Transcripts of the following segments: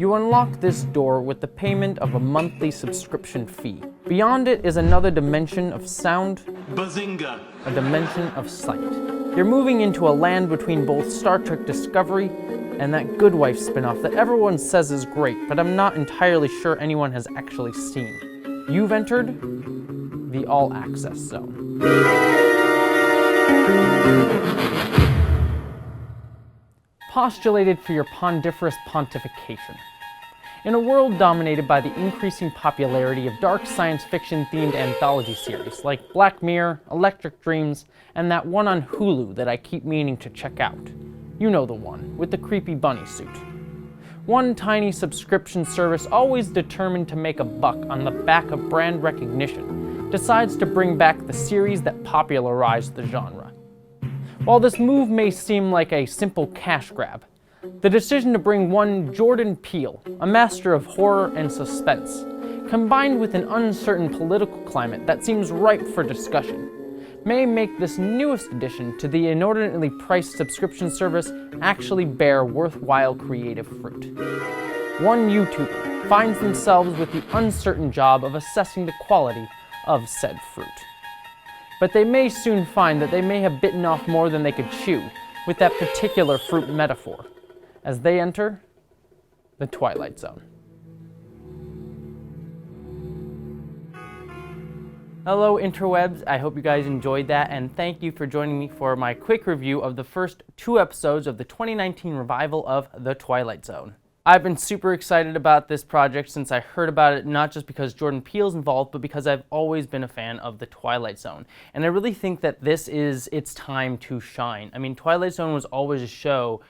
You unlock this door with the payment of a monthly subscription fee. Beyond it is another dimension of sound, Bazinga! a dimension of sight. You're moving into a land between both Star Trek Discovery and that Good Wife spin-off that everyone says is great, but I'm not entirely sure anyone has actually seen. You've entered the All Access Zone. Postulated for your pondiferous pontification. In a world dominated by the increasing popularity of dark science fiction-themed anthology series like Black Mirror, Electric Dreams, and that one on Hulu that I keep meaning to check out. You know the one, with the creepy bunny suit. One tiny subscription service always determined to make a buck on the back of brand recognition decides to bring back the series that popularized the genre. While this move may seem like a simple cash grab, the decision to bring one Jordan Peele, a master of horror and suspense, combined with an uncertain political climate that seems ripe for discussion, may make this newest addition to the inordinately priced subscription service actually bear worthwhile creative fruit. One YouTuber finds themselves with the uncertain job of assessing the quality of said fruit. But they may soon find that they may have bitten off more than they could chew with that particular fruit metaphor, as they enter the Twilight Zone. Hello interwebs, I hope you guys enjoyed that, and thank you for joining me for my quick review of the first 2 episodes of the 2019 revival of The Twilight Zone. I've been super excited about this project since I heard about it, not just because Jordan Peele's involved, but because I've always been a fan of The Twilight Zone. And I really think that this is its time to shine. I mean, Twilight Zone was always a show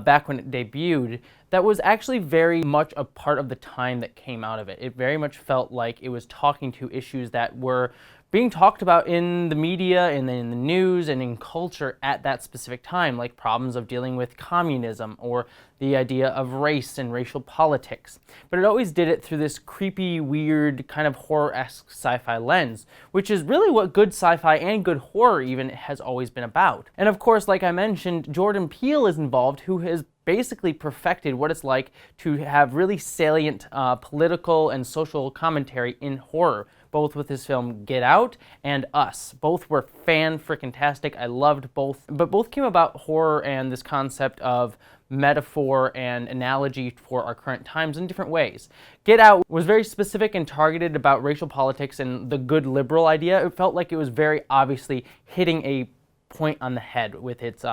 back when it debuted, that was actually very much a part of the time that came out of it. It very much felt like it was talking to issues that were being talked about in the media and in the news and in culture at that specific time, like problems of dealing with communism or the idea of race and racial politics. But it always did it through this creepy, weird, kind of horror-esque sci-fi lens, which is really what good sci-fi and good horror even has always been about. And of course, like I mentioned, Jordan Peele is involved, who has basically perfected what it's like to have really salient political and social commentary in horror, both with his film Get Out and Us. Both were fan-frickin-tastic. I loved both, but both came about horror and this concept of metaphor and analogy for our current times in different ways. Get Out was very specific and targeted about racial politics and the good liberal idea. It felt like it was very obviously hitting a point on the head with its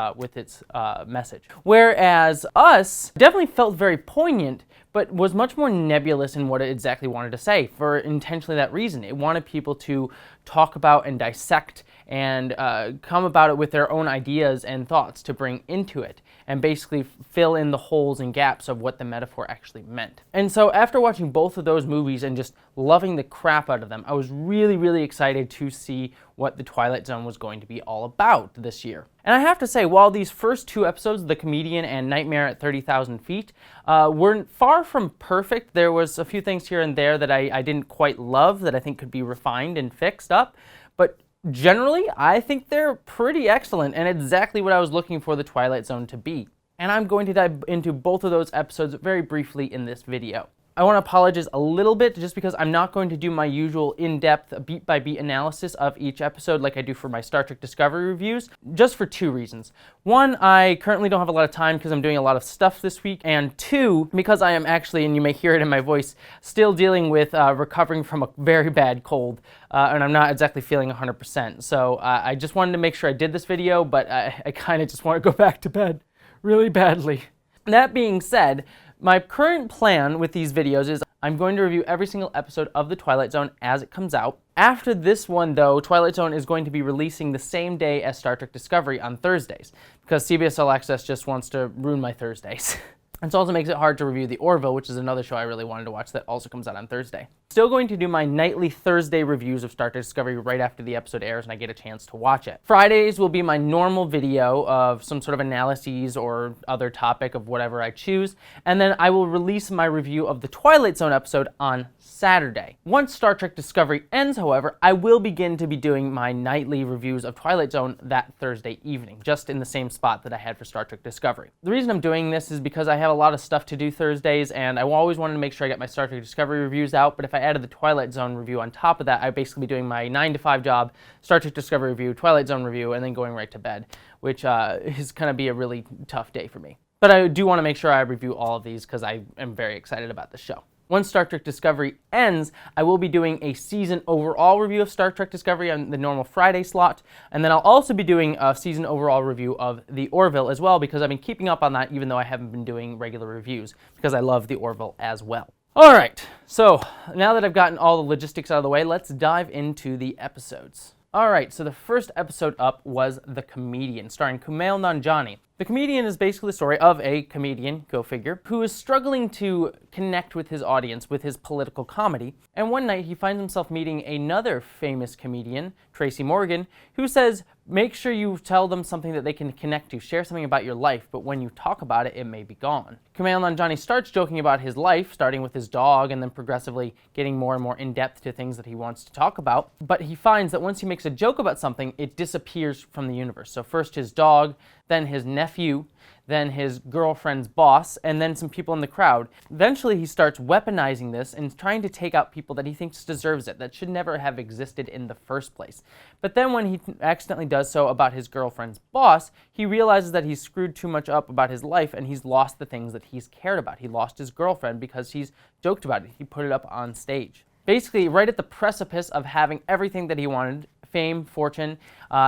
message. Whereas Us definitely felt very poignant, but was much more nebulous in what it exactly wanted to say, for intentionally that reason. It wanted people to talk about and dissect and come about it with their own ideas and thoughts to bring into it, and basically fill in the holes and gaps of what the metaphor actually meant. And so after watching both of those movies and just loving the crap out of them, I was really, really excited to see what The Twilight Zone was going to be all about this year. And I have to say, while these first 2 episodes, The Comedian and Nightmare at 30,000 Feet, weren't far from perfect, there was a few things here and there that I didn't quite love that I think could be refined and fixed up, but generally, I think they're pretty excellent and exactly what I was looking for The Twilight Zone to be. And I'm going to dive into both of those episodes very briefly in this video. I want to apologize a little bit just because I'm not going to do my usual in-depth beat-by-beat analysis of each episode like I do for my Star Trek Discovery reviews, just for 2 reasons. 1, I currently don't have a lot of time because I'm doing a lot of stuff this week, and 2, because I am actually, and you may hear it in my voice, still dealing with recovering from a very bad cold, and I'm not exactly feeling 100%. So I just wanted to make sure I did this video, but I kind of just want to go back to bed really badly. That being said, my current plan with these videos is I'm going to review every single episode of The Twilight Zone as it comes out. After this one, though, Twilight Zone is going to be releasing the same day as Star Trek Discovery on Thursdays, because CBS All Access just wants to ruin my Thursdays. It also makes it hard to review The Orville, which is another show I really wanted to watch that also comes out on Thursday. Still going to do my nightly Thursday reviews of Star Trek Discovery right after the episode airs and I get a chance to watch it. Fridays will be my normal video of some sort of analyses or other topic of whatever I choose, and then I will release my review of the Twilight Zone episode on Saturday. Once Star Trek Discovery ends, however, I will begin to be doing my nightly reviews of Twilight Zone that Thursday evening, just in the same spot that I had for Star Trek Discovery. The reason I'm doing this is because I have have a lot of stuff to do Thursdays, and I always wanted to make sure I got my Star Trek Discovery reviews out, but if I added the Twilight Zone review on top of that, I'd basically be doing my 9 to 5 job, Star Trek Discovery review, Twilight Zone review, and then going right to bed, which is going to be a really tough day for me. But I do want to make sure I review all of these because I am very excited about the show. Once Star Trek Discovery ends, I will be doing a season overall review of Star Trek Discovery on the normal Friday slot, and then I'll also be doing a season overall review of The Orville as well, because I've been keeping up on that even though I haven't been doing regular reviews, because I love The Orville as well. Alright, so now that I've gotten all the logistics out of the way, let's dive into the episodes. Alright, so the first episode up was The Comedian, starring Kumail Nanjiani. The Comedian is basically the story of a comedian, go figure, who is struggling to connect with his audience with his political comedy, and one night he finds himself meeting another famous comedian, Tracy Morgan, who says, make sure you tell them something that they can connect to, share something about your life, but when you talk about it, it may be gone. Kumail Nanjiani starts joking about his life, starting with his dog, and then progressively getting more and more in-depth to things that he wants to talk about, but he finds that once he makes a joke about something, it disappears from the universe. So first his dog, then his nephew, then his girlfriend's boss, and then some people in the crowd. Eventually he starts weaponizing this and trying to take out people that he thinks deserves it, that should never have existed in the first place. But then when he accidentally does so about his girlfriend's boss, he realizes that he's screwed too much up about his life and he's lost the things that he's cared about. He lost his girlfriend because he's joked about it. He put it up on stage. Basically, right at the precipice of having everything that he wanted, fame, fortune,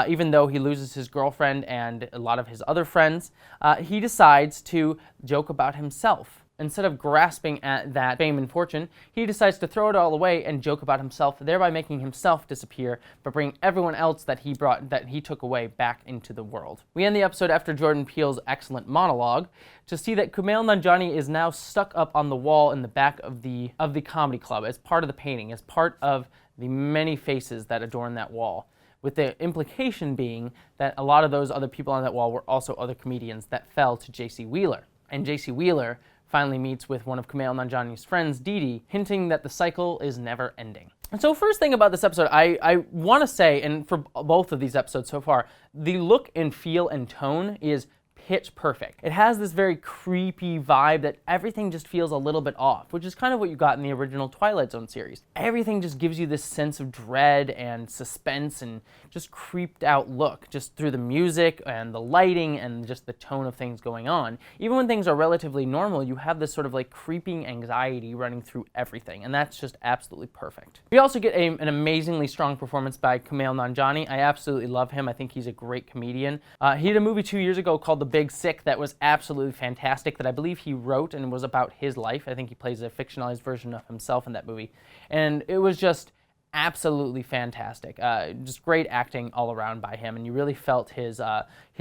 even though he loses his girlfriend and a lot of his other friends, he decides to joke about himself. Instead of grasping at that fame and fortune, he decides to throw it all away and joke about himself, thereby making himself disappear, but bringing everyone else that he took away back into the world. We end the episode after Jordan Peele's excellent monologue to see that Kumail Nanjiani is now stuck up on the wall in the back of the comedy club as part of the painting, as part of the many faces that adorn that wall, with the implication being that a lot of those other people on that wall were also other comedians that fell to J.C. Wheeler. And J.C. Wheeler finally meets with one of Kumail Nanjiani's friends, Dee Dee, hinting that the cycle is never ending. And so first thing about this episode, I want to say, and for both of these episodes so far, the look and feel and tone is pitch perfect. It has this very creepy vibe that everything just feels a little bit off, which is kind of what you got in the original Twilight Zone series. Everything just gives you this sense of dread and suspense and just creeped out look, just through the music and the lighting and just the tone of things going on. Even when things are relatively normal, you have this sort of like creeping anxiety running through everything, and that's just absolutely perfect. We also get an amazingly strong performance by Kumail Nanjiani. I absolutely love him. I think he's a great comedian. He did a movie 2 years ago called The Big Sick that was absolutely fantastic, that I believe he wrote and was about his life. I think he plays a fictionalized version of himself in that movie, and it was just absolutely fantastic. Just great acting all around by him, and you really felt his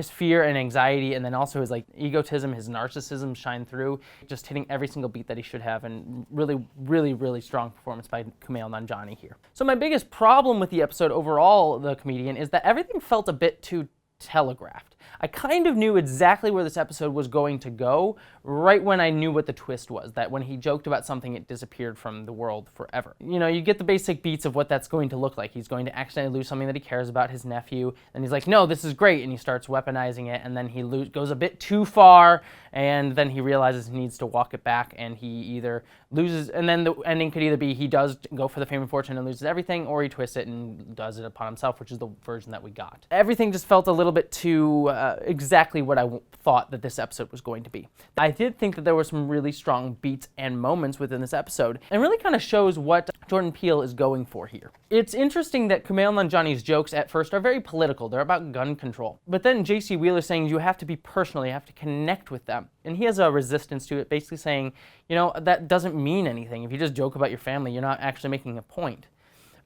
fear and anxiety, and then also his like egotism, his narcissism shine through, just hitting every single beat that he should have, and really strong performance by Kumail Nanjiani here. So my biggest problem with the episode overall, The Comedian, is that everything felt a bit too telegraphed. I kind of knew exactly where this episode was going to go right when I knew what the twist was, that when he joked about something, it disappeared from the world forever. You know, you get the basic beats of what that's going to look like. He's going to accidentally lose something that he cares about, his nephew, and he's like, no, this is great, and he starts weaponizing it, and then he goes a bit too far, and then he realizes he needs to walk it back, and he either loses, and then the ending could either be he does go for the fame and fortune and loses everything, or he twists it and does it upon himself, which is the version that we got. Everything just felt a little bit too exactly what I thought that this episode was going to be. I did think that there were some really strong beats and moments within this episode, and really kind of shows what Jordan Peele is going for here. It's interesting that Kumail Nanjiani's jokes at first are very political. They're about gun control. But then J.C. Wheeler saying you have to be personal, you have to connect with them. And he has a resistance to it, basically saying, you know, that doesn't mean anything. If you just joke about your family, you're not actually making a point.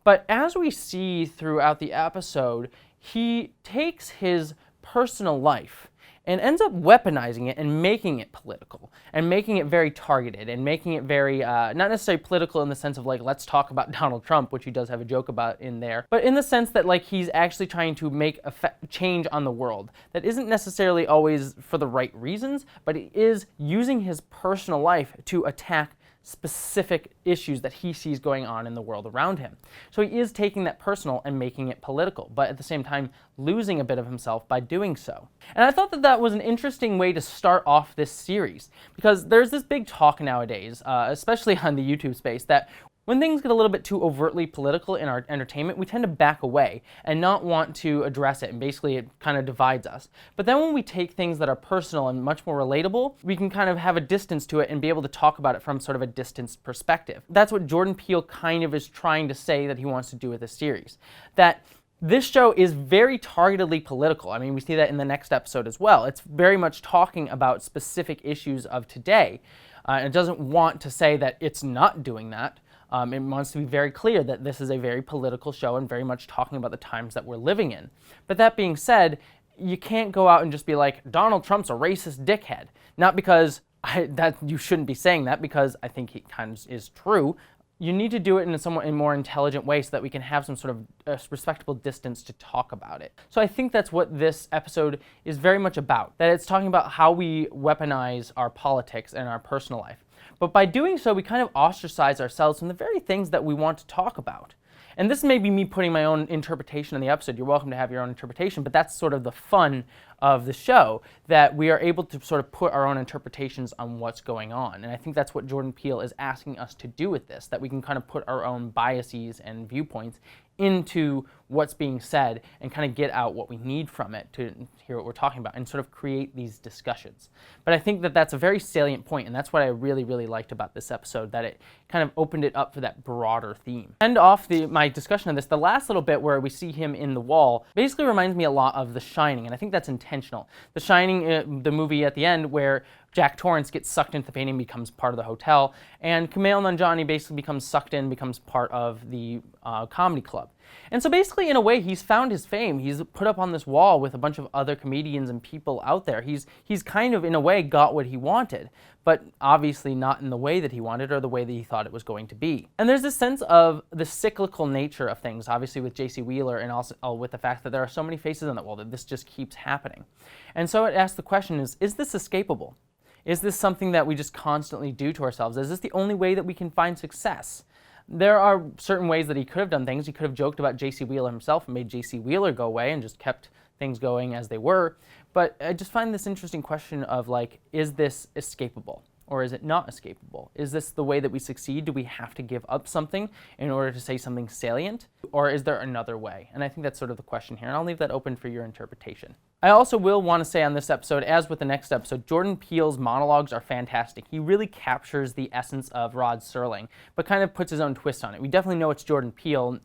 But as we see throughout the episode, he takes his personal life and ends up weaponizing it and making it political and making it very targeted and making it very, not necessarily political in the sense of like, let's talk about Donald Trump, which he does have a joke about in there, but in the sense that like he's actually trying to make a change on the world that isn't necessarily always for the right reasons, but he is using his personal life to attack specific issues that he sees going on in the world around him. So he is taking that personal and making it political, but at the same time losing a bit of himself by doing so. And I thought that that was an interesting way to start off this series, because there's this big talk nowadays, especially on the YouTube space, that when things get a little bit too overtly political in our entertainment, we tend to back away and not want to address it, and basically it kind of divides us. But then when we take things that are personal and much more relatable, we can kind of have a distance to it and be able to talk about it from sort of a distanced perspective. That's what Jordan Peele kind of is trying to say that he wants to do with this series. That this show is very targetedly political. I mean, we see that in the next episode as well. It's very much talking about specific issues of today. It doesn't want to say that it's not doing that. It wants to be very clear that this is a very political show and very much talking about the times that we're living in. But that being said, you can't go out and just be like, Donald Trump's a racist dickhead. Not because that you shouldn't be saying that, because I think he kind of is true. You need to do it in a somewhat more intelligent way so that we can have some sort of respectable distance to talk about it. So I think that's what this episode is very much about, that it's talking about how we weaponize our politics and our personal life. But by doing so, we kind of ostracize ourselves from the very things that we want to talk about. And this may be me putting my own interpretation in the episode. You're welcome to have your own interpretation, but that's sort of the fun of the show, that we are able to sort of put our own interpretations on what's going on. And I think that's what Jordan Peele is asking us to do with this, that we can kind of put our own biases and viewpoints into what's being said and kind of get out what we need from it to hear what we're talking about and sort of create these discussions. But I think that that's a very salient point, and that's what I really, really liked about this episode, that it kind of opened it up for that broader theme. And off my discussion of this, the last little bit where we see him in the wall basically reminds me a lot of The Shining, and I think that's intentional. The Shining, the movie at the end where Jack Torrance gets sucked into the painting, becomes part of the hotel, and Kumail Nanjiani basically becomes sucked in, becomes part of the comedy club. And so basically, in a way, he's found his fame. He's put up on this wall with a bunch of other comedians and people out there. He's kind of, in a way, got what he wanted, but obviously not in the way that he wanted or the way that he thought it was going to be. And there's this sense of the cyclical nature of things, obviously with J.C. Wheeler, and also with the fact that there are so many faces on that wall, that this just keeps happening. And so it asks the question is this escapable? Is this something that we just constantly do to ourselves? Is this the only way that we can find success? There are certain ways that he could have done things. He could have joked about J.C. Wheeler himself and made J.C. Wheeler go away and just kept things going as they were. But I just find this interesting question of, like, is this escapable? Or is it not escapable? Is this the way that we succeed? Do we have to give up something in order to say something salient? Or is there another way? And I think that's sort of the question here, and I'll leave that open for your interpretation. I also will want to say on this episode, as with the next episode, Jordan Peele's monologues are fantastic. He really captures the essence of Rod Serling, but kind of puts his own twist on it. We definitely know it's Jordan Peele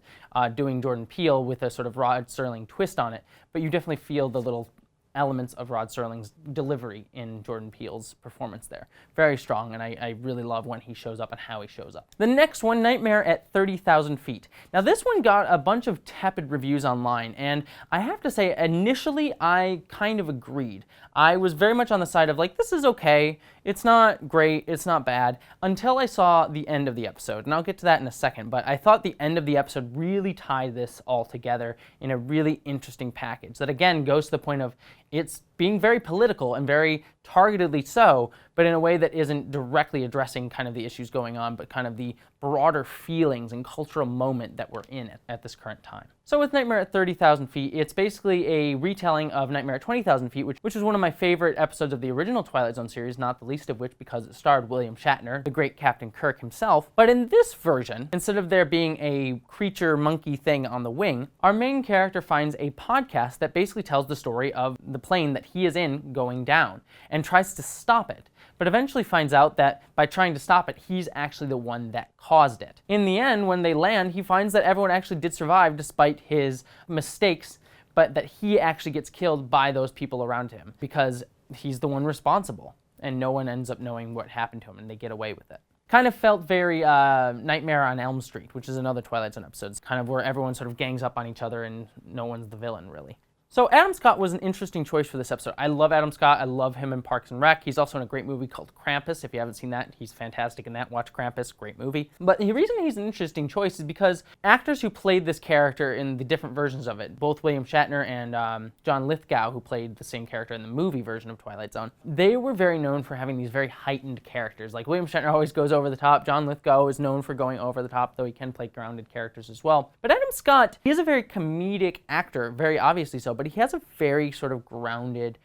doing Jordan Peele with a sort of Rod Serling twist on it, but you definitely feel the little elements of Rod Serling's delivery in Jordan Peele's performance there. Very strong, and I really love when he shows up and how he shows up. The next one, Nightmare at 30,000 Feet. Now this one got a bunch of tepid reviews online, and I have to say, initially I kind of agreed. I was very much on the side of, like, this is okay, it's not great, it's not bad, until I saw the end of the episode, and I'll get to that in a second, but I thought the end of the episode really tied this all together in a really interesting package that, again, goes to the point of it's being very political and very targetedly so, but in a way that isn't directly addressing kind of the issues going on, but kind of the broader feelings and cultural moment that we're in at this current time. So with Nightmare at 30,000 Feet, it's basically a retelling of Nightmare at 20,000 Feet, which is one of my favorite episodes of the original Twilight Zone series, not the least of which because it starred William Shatner, the great Captain Kirk himself. But in this version, instead of there being a creature monkey thing on the wing, our main character finds a podcast that basically tells the story of the plane that he is in going down and tries to stop it, but eventually finds out that by trying to stop it, he's actually the one that caused it. In the end, when they land, he finds that everyone actually did survive despite his mistakes, but that he actually gets killed by those people around him because he's the one responsible, and no one ends up knowing what happened to him, and they get away with it. Kind of felt very Nightmare on Elm Street, which is another Twilight Zone episode. It's kind of where everyone sort of gangs up on each other and no one's the villain, really. So Adam Scott was an interesting choice for this episode. I love Adam Scott. I love him in Parks and Rec. He's also in a great movie called Krampus. If you haven't seen that, he's fantastic in that. Watch Krampus, great movie. But the reason he's an interesting choice is because actors who played this character in the different versions of it, both William Shatner and John Lithgow, who played the same character in the movie version of Twilight Zone, they were very known for having these very heightened characters. Like William Shatner always goes over the top. John Lithgow is known for going over the top, though he can play grounded characters as well. But Adam Scott, he is a very comedic actor, very obviously so, but he has a very sort of grounded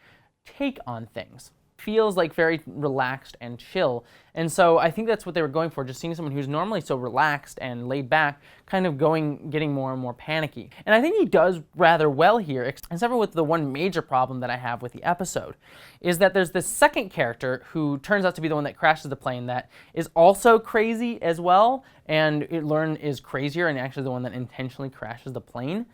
take on things. Feels like very relaxed and chill. And so I think that's what they were going for, just seeing someone who's normally so relaxed and laid back, kind of getting more and more panicky. And I think he does rather well here, except with the one major problem that I have with the episode, is that there's this second character who turns out to be the one that crashes the plane that is also crazy as well, and is crazier and actually the one that intentionally crashes the plane.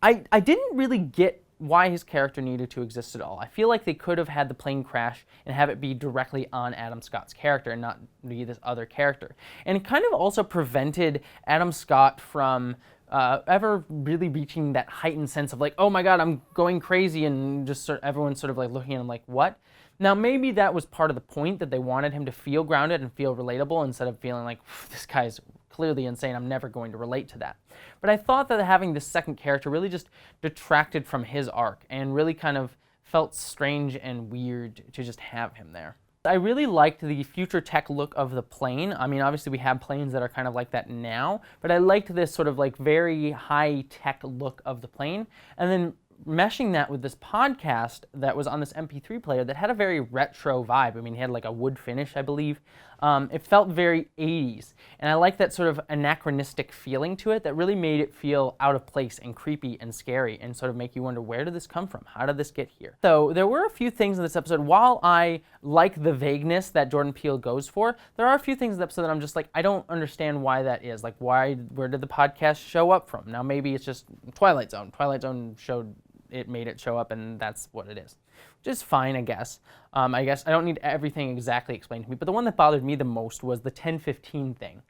I didn't really get why his character needed to exist at all. I feel like they could have had the plane crash and have it be directly on Adam Scott's character and not be this other character. And it kind of also prevented Adam Scott from ever really reaching that heightened sense of like, oh my god, I'm going crazy, and just everyone's sort of like looking at him like, what? Now maybe that was part of the point, that they wanted him to feel grounded and feel relatable instead of feeling like, this guy's clearly insane, I'm never going to relate to that. But I thought that having this second character really just detracted from his arc and really kind of felt strange and weird to just have him there. I really liked the future tech look of the plane. I mean, obviously we have planes that are kind of like that now, but I liked this sort of like very high tech look of the plane. And then meshing that with this podcast that was on this MP3 player that had a very retro vibe. I mean, it had like a wood finish, I believe. It felt very 80s, and I like that sort of anachronistic feeling to it that really made it feel out of place and creepy and scary and sort of make you wonder, where did this come from? How did this get here? So there were a few things in this episode. While I like the vagueness that Jordan Peele goes for, there are a few things in the episode that I'm just like, I don't understand why that is. Like, where did the podcast show up from? Now maybe it's just Twilight Zone. Twilight Zone made it show up, and that's what it is. Which is fine, I guess. I guess I don't need everything exactly explained to me, but the one that bothered me the most was the 10:15 thing.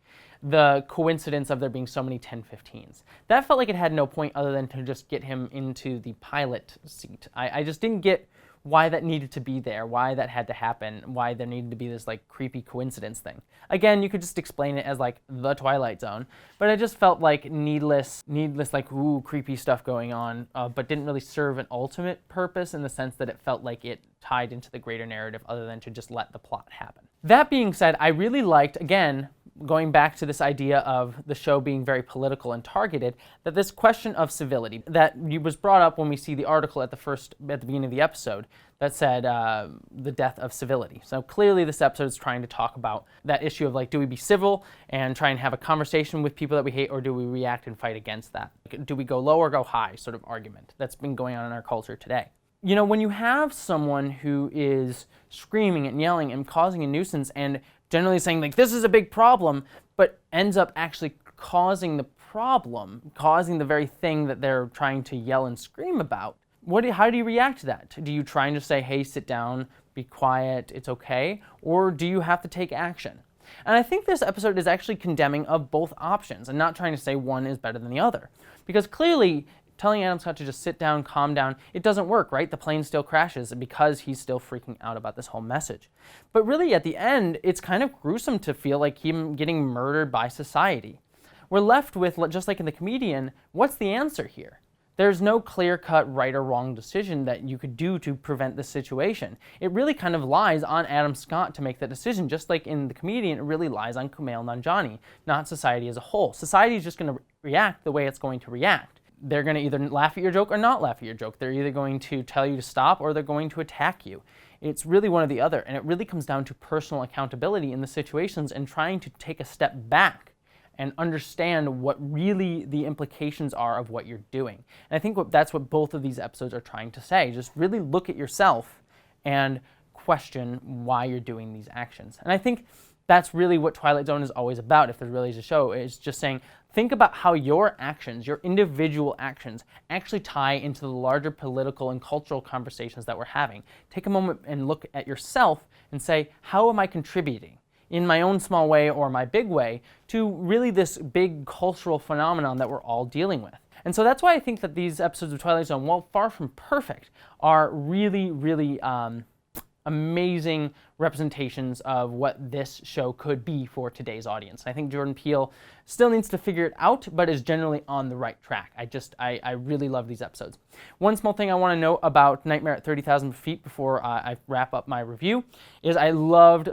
The coincidence of there being so many 10:15s. That felt like it had no point other than to just get him into the pilot seat. I just didn't get why that needed to be there, why that had to happen, why there needed to be this like creepy coincidence thing. Again, you could just explain it as like the Twilight Zone, but it just felt like needless like ooh, creepy stuff going on, but didn't really serve an ultimate purpose in the sense that it felt like it tied into the greater narrative other than to just let the plot happen. That being said, I really liked, again, going back to this idea of the show being very political and targeted, that this question of civility that was brought up when we see the article at the beginning of the episode that said the death of civility. So clearly this episode is trying to talk about that issue of like, do we be civil and try and have a conversation with people that we hate, or do we react and fight against that? Do we go low or go high sort of argument that's been going on in our culture today. You know, when you have someone who is screaming and yelling and causing a nuisance and generally saying like, this is a big problem, but ends up actually causing the problem, causing the very thing that they're trying to yell and scream about, how do you react to that? Do you try and just say, hey, sit down, be quiet, it's okay? Or do you have to take action? And I think this episode is actually condemning of both options and not trying to say one is better than the other. Because clearly, telling Adam Scott to just sit down, calm down, it doesn't work, right? The plane still crashes because he's still freaking out about this whole message. But really, at the end, it's kind of gruesome to feel like him getting murdered by society. We're left with, just like in The Comedian, what's the answer here? There's no clear-cut right or wrong decision that you could do to prevent this situation. It really kind of lies on Adam Scott to make that decision. Just like in The Comedian, it really lies on Kumail Nanjiani, not society as a whole. Society is just going to react the way it's going to react. They're going to either laugh at your joke or not laugh at your joke. They're either going to tell you to stop or they're going to attack you. It's really one or the other, and it really comes down to personal accountability in the situations and trying to take a step back and understand what really the implications are of what you're doing. And I think that's what both of these episodes are trying to say. Just really look at yourself and question why you're doing these actions. And I think that's really what Twilight Zone is always about, if there really is a show. It's just saying, think about how your actions, your individual actions, actually tie into the larger political and cultural conversations that we're having. Take a moment and look at yourself and say, how am I contributing in my own small way or my big way to really this big cultural phenomenon that we're all dealing with? And so that's why I think that these episodes of Twilight Zone, while far from perfect, are really, really amazing representations of what this show could be for today's audience. I think Jordan Peele still needs to figure it out, but is generally on the right track. I really love these episodes. One small thing I want to note about Nightmare at 30,000 Feet before I wrap up my review is I loved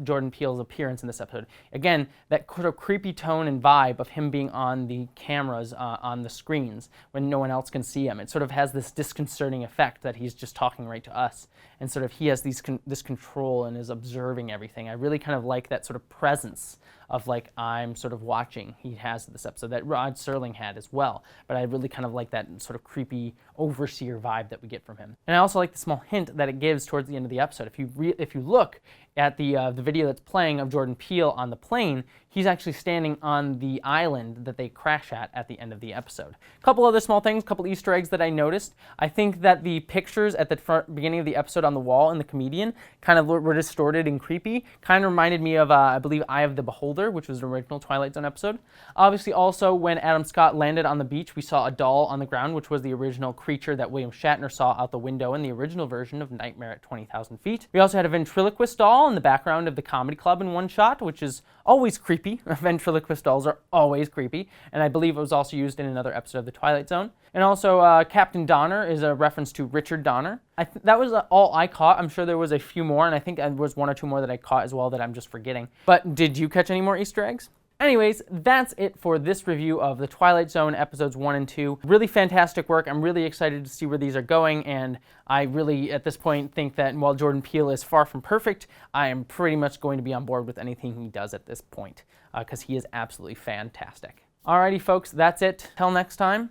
Jordan Peele's appearance in this episode. Again, that sort of creepy tone and vibe of him being on the cameras on the screens when no one else can see him. It sort of has this disconcerting effect that he's just talking right to us, and sort of he has this control and is observing everything. I really kind of like that sort of presence of like, I'm sort of watching. He has this episode that Rod Serling had as well, but I really kind of like that sort of creepy overseer vibe that we get from him. And I also like the small hint that it gives towards the end of the episode. If you look at the video that's playing of Jordan Peele on the plane, he's actually standing on the island that they crash at the end of the episode. A couple other small things, a couple Easter eggs that I noticed. I think that the pictures at the beginning of the episode on the wall in the comedian kind of were distorted and creepy. Kind of reminded me of, I believe, Eye of the Beholder, which was an original Twilight Zone episode. Obviously, also, when Adam Scott landed on the beach, we saw a doll on the ground, which was the original creature that William Shatner saw out the window in the original version of Nightmare at 20,000 Feet. We also had a ventriloquist doll in the background of the comedy club in one shot, which is always creepy. Ventriloquist dolls are always creepy, and I believe it was also used in another episode of The Twilight Zone. And also, Captain Donner is a reference to Richard Donner. That was all I caught. I'm sure there was a few more, and I think there was one or two more that I caught as well that I'm just forgetting. But did you catch any more Easter eggs? Anyways, that's it for this review of The Twilight Zone episodes 1 and 2. Really fantastic work. I'm really excited to see where these are going, and I really, at this point, think that while Jordan Peele is far from perfect, I am pretty much going to be on board with anything he does at this point, because he is absolutely fantastic. Alrighty, folks, that's it. Till next time,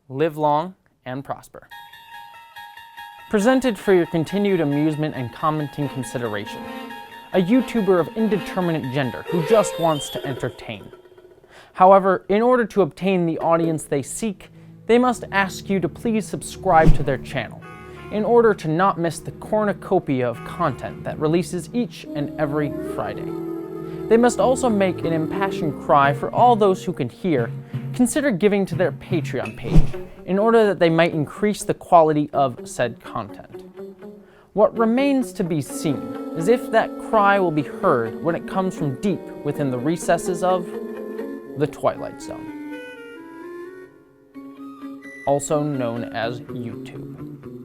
live long and prosper. Presented for your continued amusement and commenting consideration. A YouTuber of indeterminate gender who just wants to entertain. However, in order to obtain the audience they seek, they must ask you to please subscribe to their channel, in order to not miss the cornucopia of content that releases each and every Friday. They must also make an impassioned cry for all those who can hear, consider giving to their Patreon page, in order that they might increase the quality of said content. What remains to be seen is if that cry will be heard when it comes from deep within the recesses of the Twilight Zone, also known as YouTube.